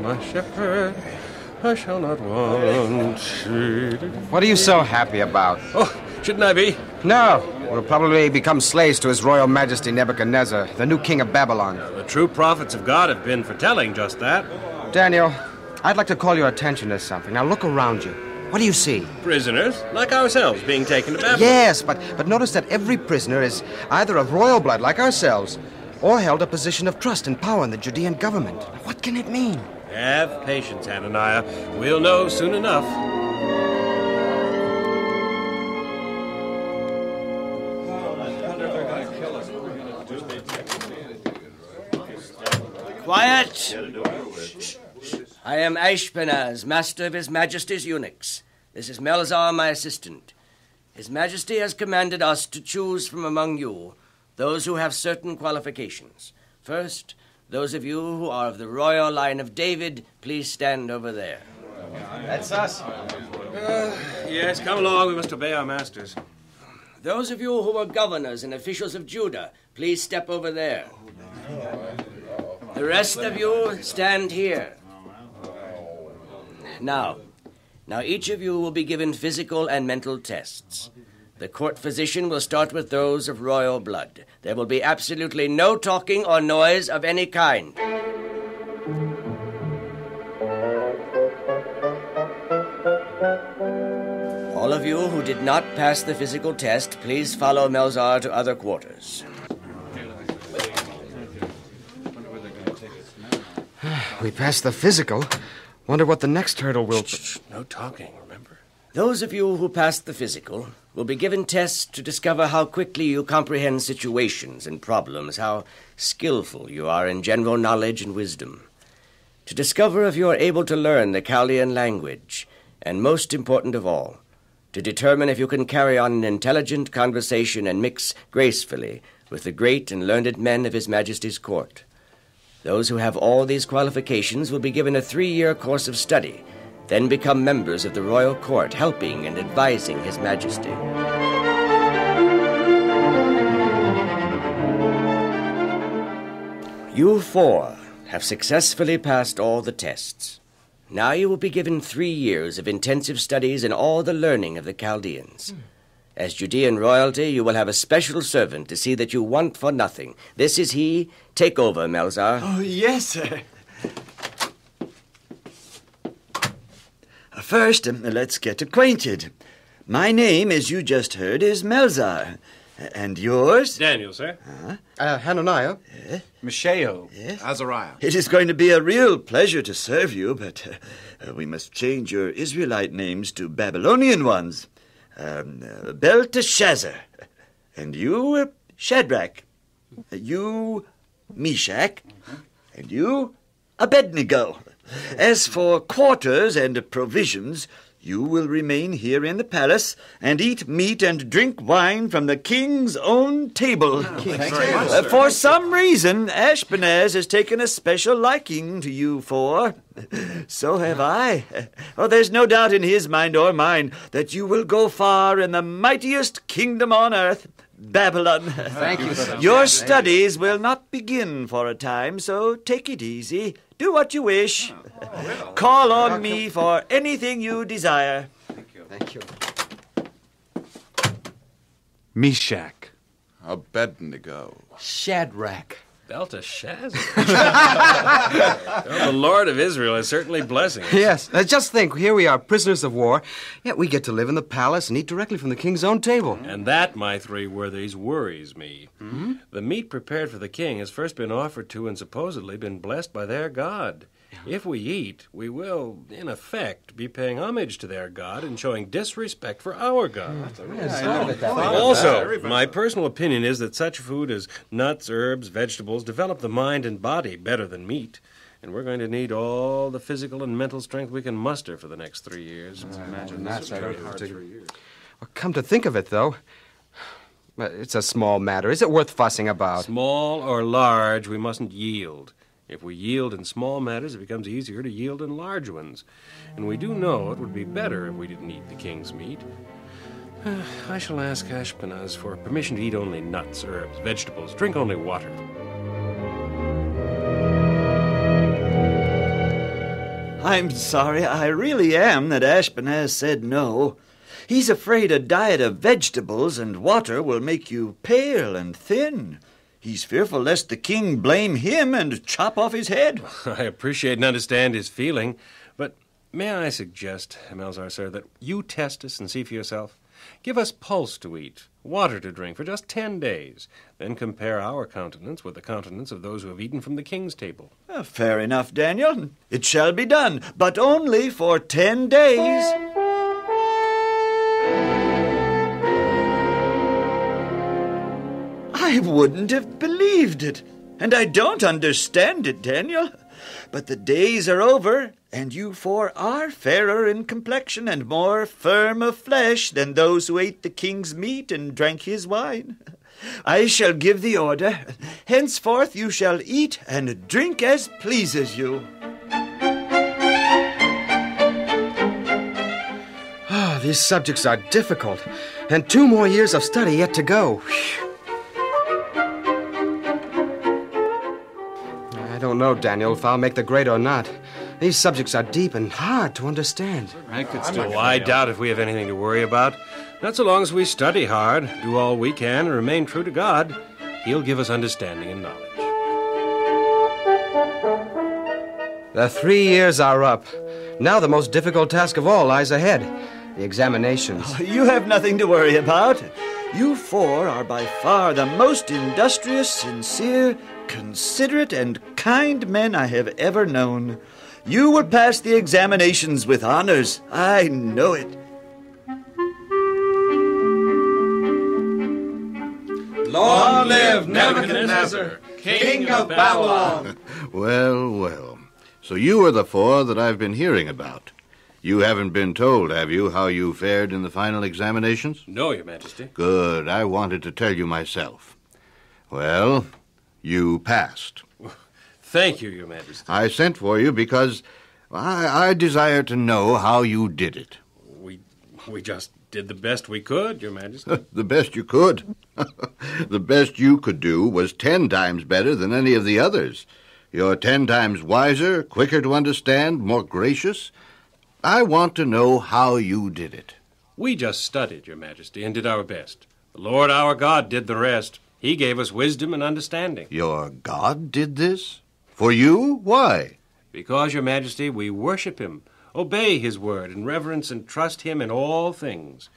my shepherd, I shall not want. What are you so happy about? Oh, shouldn't I be? No. We'll probably become slaves to His Royal Majesty Nebuchadnezzar, the new king of Babylon. The true prophets of God have been foretelling just that. Daniel, I'd like to call your attention to something. Now look around you. What do you see? Prisoners, like ourselves, being taken to Babylon. Yes, but notice that every prisoner is either of royal blood, like ourselves, or held a position of trust and power in the Judean government. What can it mean? Have patience, Hananiah. We'll know soon enough. Quiet! I am Ashpenaz, master of His Majesty's eunuchs. This is Melzar, my assistant. His Majesty has commanded us to choose from among you those who have certain qualifications. First, those of you who are of the royal line of David, please stand over there. That's us. Yes, come along. We must obey our masters. Those of you who are governors and officials of Judah, please step over there. The rest of you stand here. Now each of you will be given physical and mental tests. The court physician will start with those of royal blood. There will be absolutely no talking or noise of any kind. All of you who did not pass the physical test, please follow Melzar to other quarters. We passed the physical. Wonder what the next hurdle will... Shh, no talking, remember? Those of you who passed the physical will be given tests to discover how quickly you comprehend situations and problems, how skillful you are in general knowledge and wisdom. To discover if you are able to learn the Chaldean language, and most important of all, to determine if you can carry on an intelligent conversation and mix gracefully with the great and learned men of His Majesty's court. Those who have all these qualifications will be given a 3-year course of study, then become members of the royal court, helping and advising His Majesty. You 4 have successfully passed all the tests. Now you will be given 3 years of intensive studies in all the learning of the Chaldeans. As Judean royalty, you will have a special servant to see that you want for nothing. This is he. Take over, Melzar. Oh, yes, sir. First, let's get acquainted. My name, as you just heard, is Melzar. And yours? Daniel, sir. Hananiah. Mishael. Yes? Azariah. It is going to be a real pleasure to serve you, but we must change your Israelite names to Babylonian ones. Belteshazzar. And you, Shadrach. You, Meshach. And you, Abednego. As for quarters and provisions, you will remain here in the palace and eat meat and drink wine from the king's own table. For some reason, Ashpenaz has taken a special liking to you 4. So have I. Oh, there's no doubt in his mind or mine that you will go far in the mightiest kingdom on earth, Babylon. Thank you, sir. Your studies will not begin for a time, so take it easy. Do what you wish. Call on me for anything you desire. Thank you. Meshach. Abednego. Shadrach. Belteshazzar. Well, the Lord of Israel is certainly blessing us. Yes. Just think, here we are, prisoners of war, yet we get to live in the palace and eat directly from the king's own table. And that, my 3 worthies, worries me. Hmm? The meat prepared for the king has first been offered to and supposedly been blessed by their God. If we eat, we will, in effect, be paying homage to their God and showing disrespect for our God. Also, my personal opinion is that such food as nuts, herbs, vegetables develop the mind and body better than meat. And we're going to need all the physical and mental strength we can muster for the next 3 years. Imagine that's very hard 3 years. Well, come to think of it, though, it's a small matter. Is it worth fussing about? Small or large, we mustn't yield. If we yield in small matters, it becomes easier to yield in large ones. And we do know it would be better if we didn't eat the king's meat. I shall ask Ashpenaz for permission to eat only nuts, herbs, vegetables, drink only water. I'm sorry, I really am, that Ashpenaz said no. He's afraid a diet of vegetables and water will make you pale and thin. He's fearful lest the king blame him and chop off his head. I appreciate and understand his feeling, but may I suggest, Melzar, sir, that you test us and see for yourself? Give us pulse to eat, water to drink for just 10 days, then compare our countenance with the countenance of those who have eaten from the king's table. Fair enough, Daniel. It shall be done, but only for 10 days. I wouldn't have believed it, and I don't understand it, Daniel. But the days are over, and you four are fairer in complexion and more firm of flesh than those who ate the king's meat and drank his wine. I shall give the order. Henceforth you shall eat and drink as pleases you. These subjects are difficult, and 2 more years of study yet to go. I don't know, Daniel, if I'll make the grade or not. These subjects are deep and hard to understand. I could still I doubt if we have anything to worry about. Not so long as we study hard, do all we can, and remain true to God, He'll give us understanding and knowledge. The 3 years are up. Now the most difficult task of all lies ahead. The examinations. You have nothing to worry about. You four are by far the most industrious, sincere, considerate, and kind men I have ever known. You will pass the examinations with honors. I know it. Long live Nebuchadnezzar, king of Babylon! Well, well. So you are the 4 that I've been hearing about. You haven't been told, have you, how you fared in the final examinations? No, Your Majesty. Good. I wanted to tell you myself. Well, you passed. Thank you, Your Majesty. I sent for you because I desire to know how you did it. We just did the best we could, Your Majesty. The best you could? The best you could do was 10 times better than any of the others. You're 10 times wiser, quicker to understand, more gracious. I want to know how you did it. We just studied, Your Majesty, and did our best. The Lord our God did the rest. He gave us wisdom and understanding. Your God did this? For you? Why? Because, Your Majesty, we worship Him, obey His word, and reverence and trust Him in all things.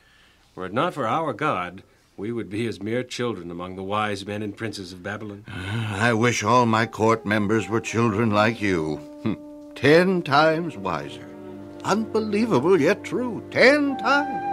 Were it not for our God, we would be as mere children among the wise men and princes of Babylon. I wish all my court members were children like you. 10 times wiser. Unbelievable yet true. 10 times.